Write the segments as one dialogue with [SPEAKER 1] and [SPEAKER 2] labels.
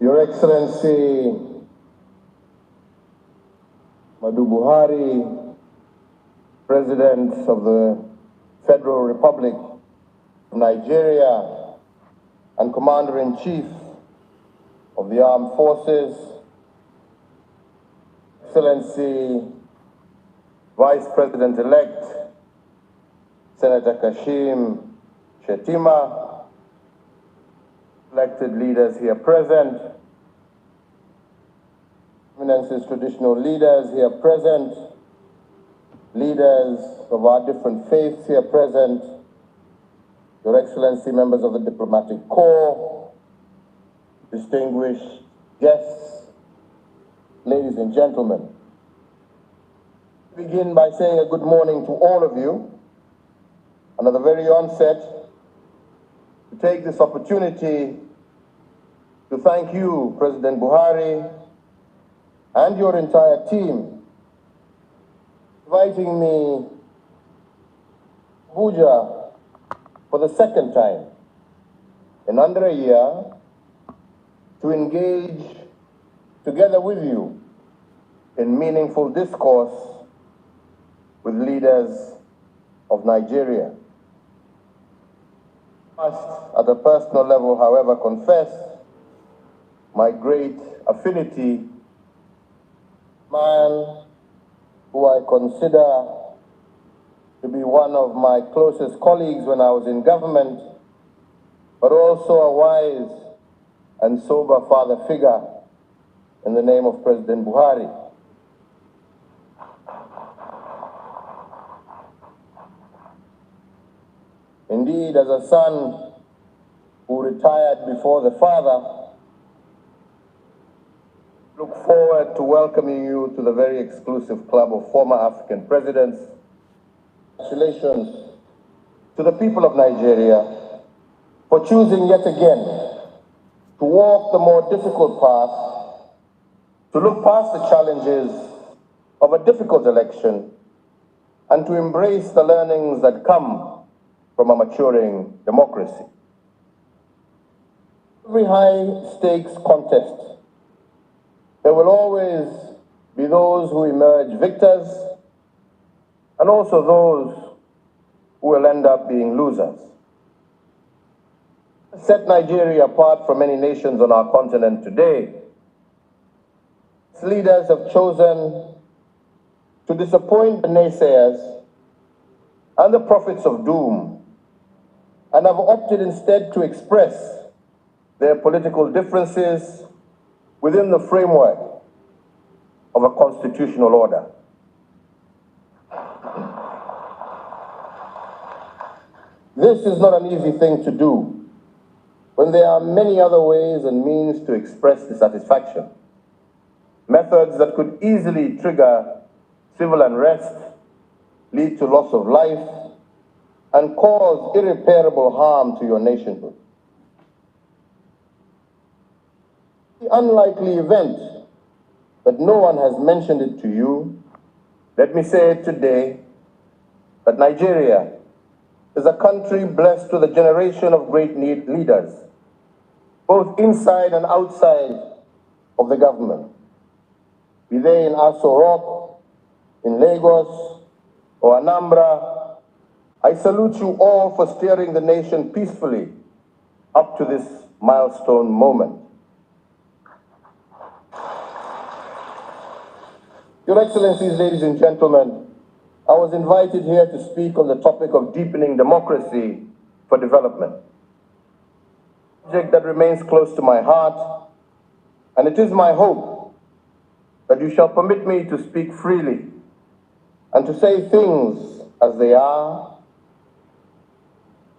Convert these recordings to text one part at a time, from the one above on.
[SPEAKER 1] Your Excellency Madu Buhari, President of the Federal Republic of Nigeria and Commander-in-Chief of the Armed Forces, Excellency Vice President-elect Senator Kashim Shettima, elected leaders here present, Eminence's traditional leaders here present, leaders of our different faiths here present, Your Excellency, members of the Diplomatic Corps, distinguished guests, ladies and gentlemen. I begin by saying a good morning to all of you, and at the very onset, to take this opportunity to thank you, President Buhari, and your entire team, inviting me to Abuja for the second time in under a year to engage together with you in meaningful discourse with leaders of Nigeria. I must, at a personal level, however, confess my great affinity, man who I consider to be one of my closest colleagues when I was in government, but also a wise and sober father figure in the name of President Buhari. Indeed, as a son who retired before the father, I look forward to welcoming you to the very exclusive club of former African presidents. Congratulations to the people of Nigeria for choosing yet again to walk the more difficult path, to look past the challenges of a difficult election, and to embrace the learnings that come from a maturing democracy. Every high-stakes contest, there will always be those who emerge victors and also those who will end up being losers. Set Nigeria apart from many nations on our continent today, its leaders have chosen to disappoint the naysayers and the prophets of doom, and have opted instead to express their political differences within the framework of a constitutional order. This is not an easy thing to do when there are many other ways and means to express dissatisfaction, methods that could easily trigger civil unrest, lead to loss of life, and cause irreparable harm to your nationhood. The unlikely event that no one has mentioned it to you, let me say it today, that Nigeria is a country blessed with a generation of great leaders, both inside and outside of the government. Be they in Aso Rock, in Lagos, or Anambra, I salute you all for steering the nation peacefully up to this milestone moment. Your Excellencies, ladies and gentlemen, I was invited here to speak on the topic of deepening democracy for development, a subject that remains close to my heart, and it is my hope that you shall permit me to speak freely and to say things as they are,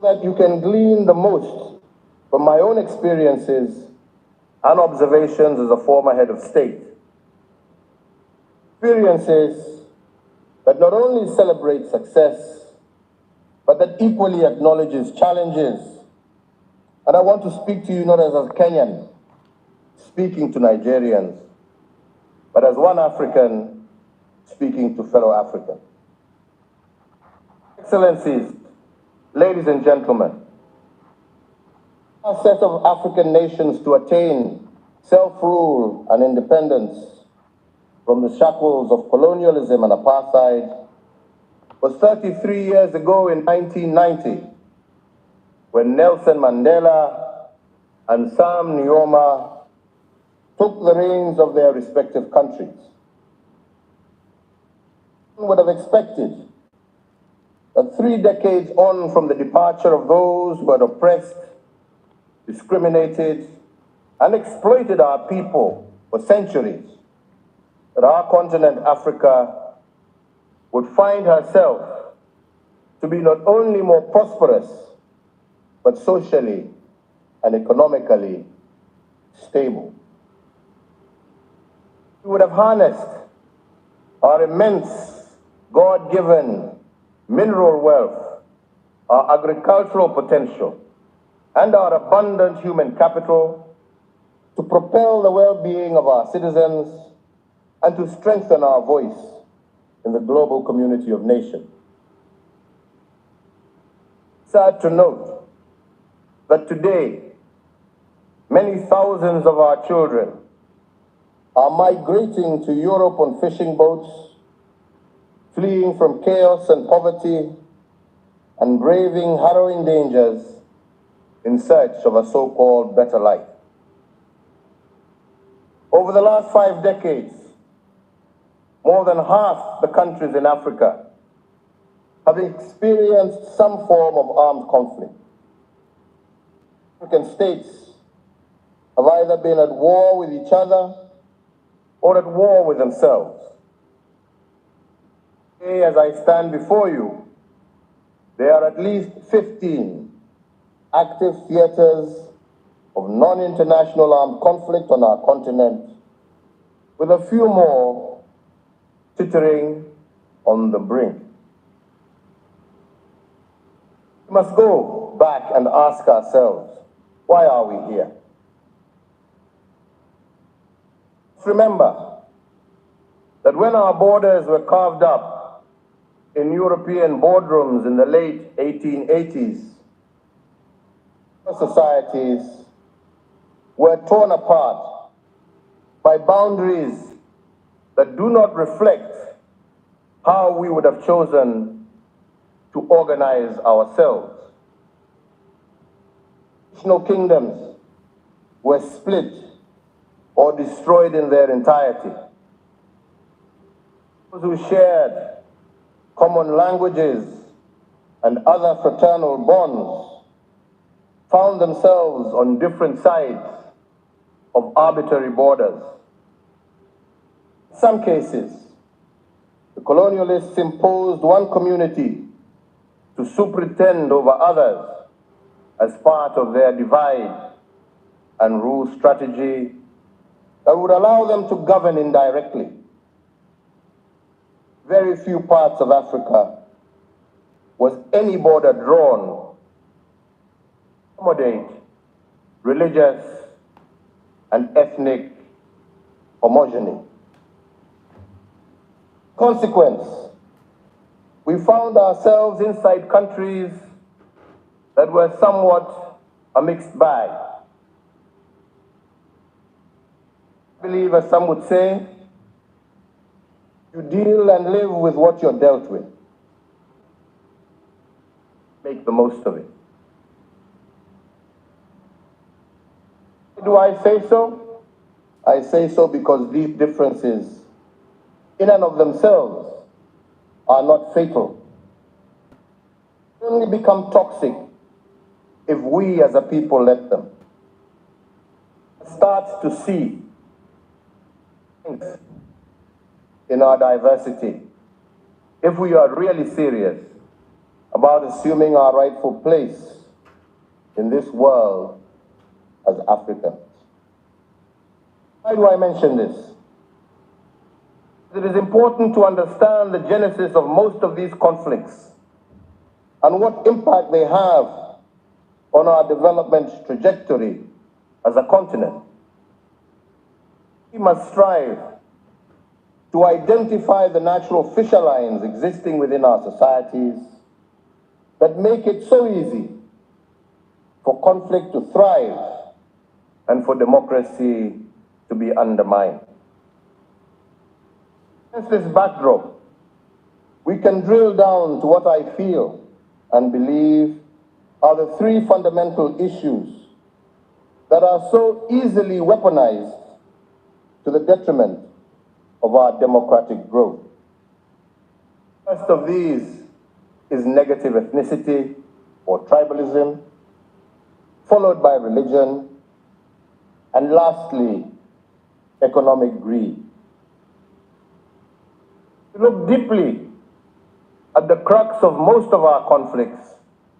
[SPEAKER 1] that you can glean the most from my own experiences and observations as a former head of state. Experiences that not only celebrate success, but that equally acknowledges challenges. And I want to speak to you not as a Kenyan speaking to Nigerians, but as one African speaking to fellow Africans. Excellencies, ladies and gentlemen, a set of African nations to attain self-rule and independence from the shackles of colonialism and apartheid was 33 years ago in 1990, when Nelson Mandela and Sam Nujoma took the reins of their respective countries. One would have expected that 3 decades on from the departure of those who had oppressed, discriminated, and exploited our people for centuries, that our continent, Africa, would find herself to be not only more prosperous, but socially and economically stable. We would have harnessed our immense, God-given mineral wealth, our agricultural potential, and our abundant human capital to propel the well-being of our citizens and to strengthen our voice in the global community of nations. Sad to note that today, many thousands of our children are migrating to Europe on fishing boats, fleeing from chaos and poverty, and braving harrowing dangers in search of a so-called better life. Over the last 5 decades, more than half the countries in Africa have experienced some form of armed conflict. African states have either been at war with each other or at war with themselves. Today, as I stand before you, there are at least 15 active theaters of non-international armed conflict on our continent, with a few more teetering on the brink. We must go back and ask ourselves, why are we here? Remember that when our borders were carved up in European boardrooms in the late 1880s, societies were torn apart by boundaries that do not reflect how we would have chosen to organize ourselves. National kingdoms were split or destroyed in their entirety. Those who shared common languages and other fraternal bonds found themselves on different sides of arbitrary borders. In some cases, the colonialists imposed one community to superintend over others as part of their divide and rule strategy that would allow them to govern indirectly. Very few parts of Africa was any border drawn to accommodate religious and ethnic homogeneity. Consequence, we found ourselves inside countries that were somewhat a mixed bag. I believe, as some would say, you deal and live with what you're dealt with. Make the most of it. Why do I say so? I say so because these differences, in and of themselves, are not fatal. They only become toxic if we as a people let them. Start to see in our diversity, if we are really serious about assuming our rightful place in this world as Africans. Why do I mention this? It is important to understand the genesis of most of these conflicts and what impact they have on our development trajectory as a continent. We must strive to identify the natural fissure lines existing within our societies that make it so easy for conflict to thrive and for democracy to be undermined. Against this backdrop, we can drill down to what I feel and believe are the three fundamental issues that are so easily weaponized to the detriment of our democratic growth. First of these is negative ethnicity or tribalism, followed by religion, and lastly, economic greed. To look deeply at the crux of most of our conflicts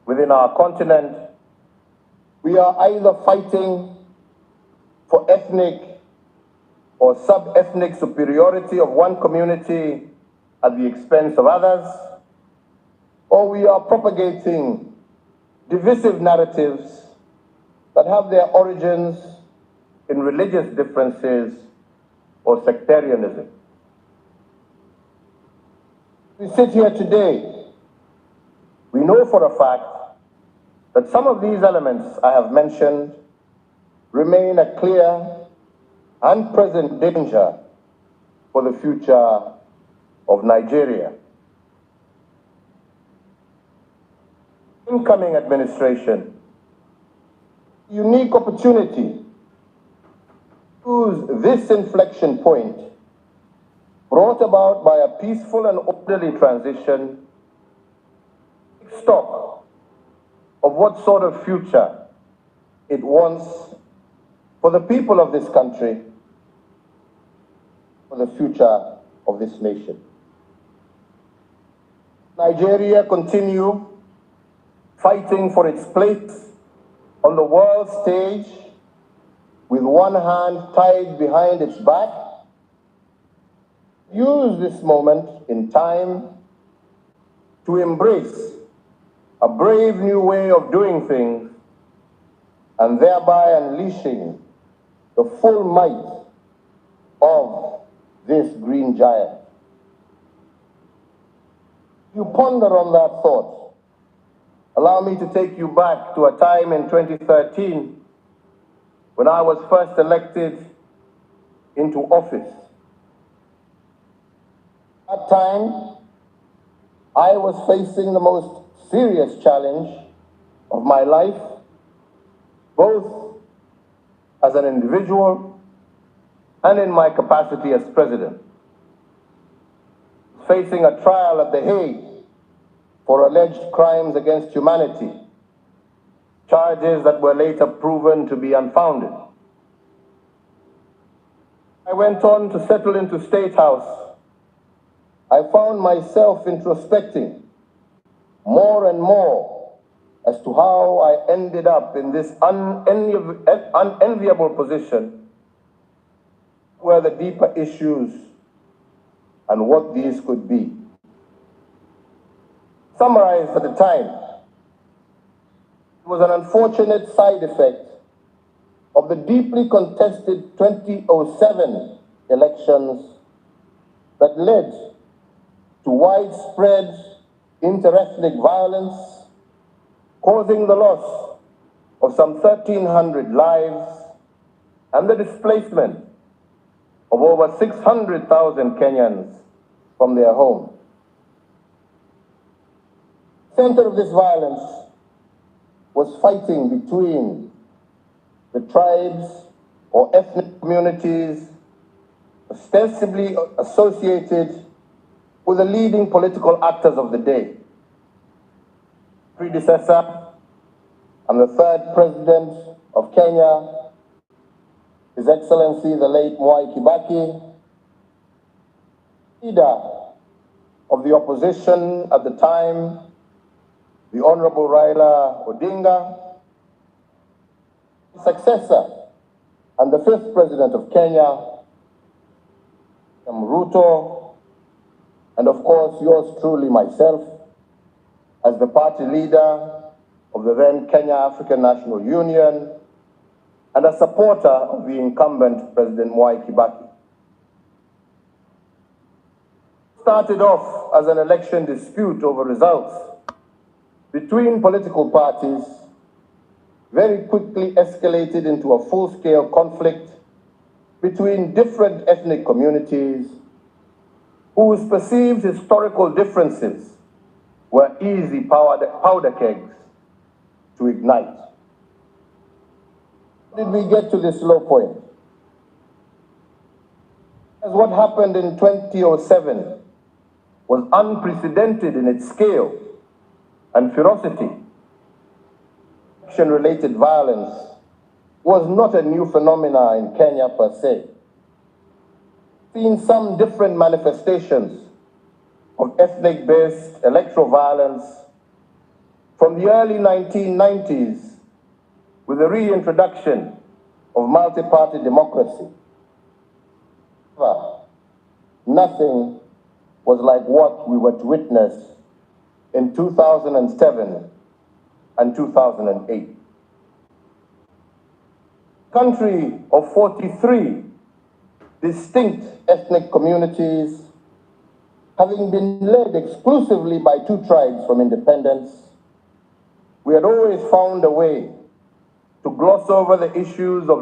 [SPEAKER 1] within our continent, we are either fighting for ethnic or sub-ethnic superiority of one community at the expense of others, or we are propagating divisive narratives that have their origins in religious differences or sectarianism. We sit here today, we know for a fact that some of these elements I have mentioned remain a clear and present danger for the future of Nigeria. Incoming administration, unique opportunity to use this inflection point brought about by a peaceful and orderly transition, take stock of what sort of future it wants for the people of this country, for the future of this nation. Nigeria continue fighting for its place on the world stage with one hand tied behind its back. Use this moment in time to embrace a brave new way of doing things and thereby unleashing the full might of this green giant. You ponder on that thought. Allow me to take you back to a time in 2013 when I was first elected into office. At that time, I was facing the most serious challenge of my life, both as an individual and in my capacity as president. Facing a trial at The Hague for alleged crimes against humanity, charges that were later proven to be unfounded. I went on to settle into State House. I found myself introspecting more and more as to how I ended up in this unenviable position, where the deeper issues and what these could be. Summarized at the time, it was an unfortunate side effect of the deeply contested 2007 elections that led to widespread interethnic violence, causing the loss of some 1,300 lives and the displacement of over 600,000 Kenyans from their homes. The center of this violence was fighting between the tribes or ethnic communities ostensibly associated with the leading political actors of the day. Predecessor and the third president of Kenya, His Excellency the late Mwai Kibaki, leader of the opposition at the time, the Honorable Raila Odinga, successor and the fifth president of Kenya, Ruto, and of course yours truly, myself, as the party leader of the then Kenya African National Union and a supporter of the incumbent President Mwai Kibaki. Started off as an election dispute over results between political parties very quickly escalated into a full-scale conflict between different ethnic communities whose perceived historical differences were easy powder kegs to ignite. How did we get to this low point? As what happened in 2007 was unprecedented in its scale and ferocity. Election-related violence was not a new phenomenon in Kenya per se. Seen some different manifestations of ethnic-based electoral violence from the early 1990s with the reintroduction of multi-party democracy. However, nothing was like what we were to witness in 2007 and 2008. A country of 43 distinct ethnic communities, having been led exclusively by two tribes from independence, we had always found a way to gloss over the issues of